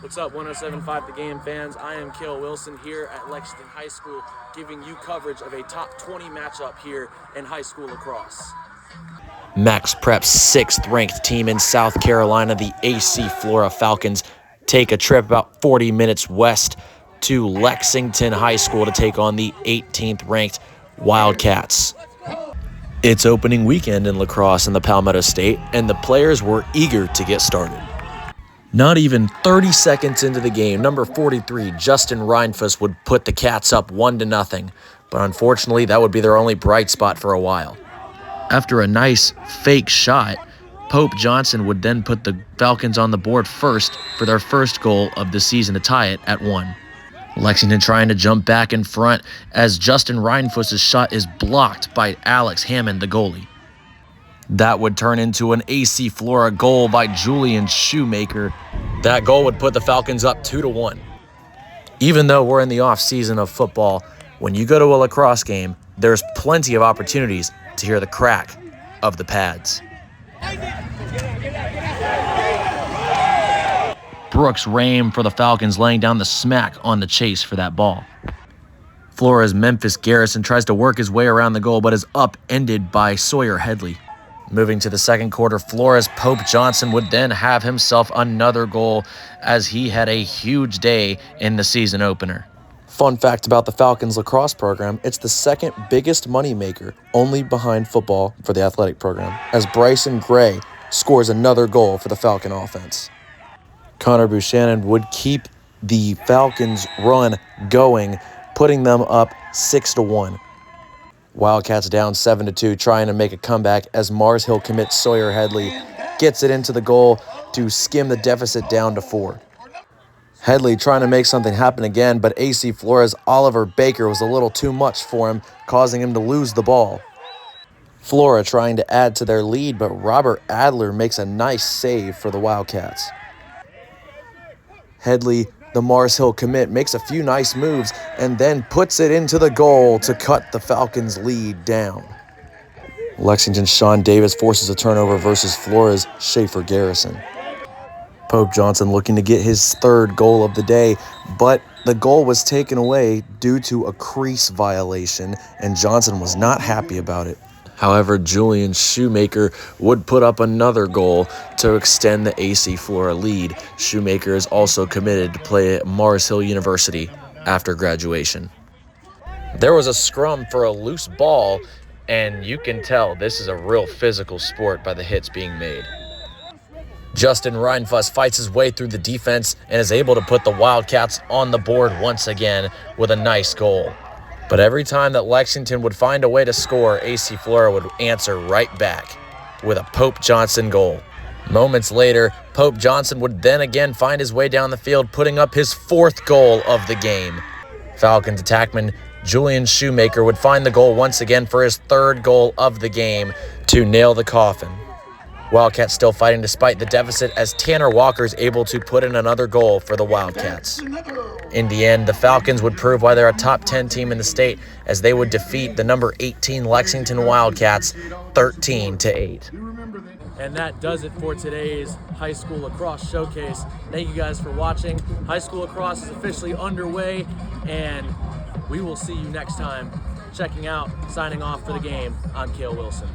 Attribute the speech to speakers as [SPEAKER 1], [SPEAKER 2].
[SPEAKER 1] What's up, 107.5 The Game fans? I am Cale Wilson here at Lexington High School, giving you coverage of a top 20 matchup here in high school lacrosse.
[SPEAKER 2] Max Prep's sixth-ranked team in South Carolina, the AC Flora Falcons, take a trip about 40 minutes west to Lexington High School to take on the 18th-ranked Wildcats. It's opening weekend in lacrosse in the Palmetto State, and the players were eager to get started. Not even 30 seconds into the game, number 43, Justin Reinfuss, would put the Cats up 1-0, but unfortunately that would be their only bright spot for a while. After a nice fake shot, Pope Johnson would then put the Falcons on the board first for their first goal of the season to tie it at 1. Lexington trying to jump back in front as Justin Reinfuss's shot is blocked by Alex Hammond, the goalie. That would turn into an AC Flora goal by Julian Shoemaker. That goal would put the Falcons up 2-1. Even though we're in the off-season of football, when you go to a lacrosse game, there's plenty of opportunities to hear the crack of the pads. Brooks Rame for the Falcons, laying down the smack on the chase for that ball. Flora's Memphis Garrison tries to work his way around the goal, but is upended by Sawyer Headley. Moving to the second quarter, Flora's Pope Johnson would then have himself another goal as he had a huge day in the season opener. Fun fact about the Falcons lacrosse program, it's the second biggest moneymaker, only behind football for the athletic program, as Bryson Gray scores another goal for the Falcon offense. Connor Buchanan would keep the Falcons' run going, putting them up 6-1. Wildcats down 7-2, trying to make a comeback as Mars Hill commits Sawyer Headley, gets it into the goal to skim the deficit down to 4. Headley trying to make something happen again, but AC Flora's Oliver Baker was a little too much for him, causing him to lose the ball. Flora trying to add to their lead, but Robert Adler makes a nice save for the Wildcats. Headley, the Mars Hill commit, makes a few nice moves and then puts it into the goal to cut the Falcons' lead down. Lexington's Sean Davis forces a turnover versus Flora's Schaefer Garrison. Pope Johnson looking to get his third goal of the day, but the goal was taken away due to a crease violation, and Johnson was not happy about it. However, Julian Shoemaker would put up another goal to extend the AC Flora lead. Shoemaker is also committed to play at Mars Hill University after graduation. There was a scrum for a loose ball, and you can tell this is a real physical sport by the hits being made. Justin Reinfuss fights his way through the defense and is able to put the Wildcats on the board once again with a nice goal. But every time that Lexington would find a way to score, AC Flora would answer right back with a Pope Johnson goal. Moments later, Pope Johnson would then again find his way down the field, putting up his fourth goal of the game. Falcons attackman Julian Shoemaker would find the goal once again for his third goal of the game to nail the coffin. Wildcats still fighting despite the deficit as Tanner Walker is able to put in another goal for the Wildcats. In the end, the Falcons would prove why they're a top 10 team in the state as they would defeat the number 18 Lexington Wildcats 13-8.
[SPEAKER 1] And that does it for today's high school lacrosse showcase. Thank you guys for watching. High school lacrosse is officially underway, and we will see you next time. Checking out, signing off for the game, I'm Cale Wilson.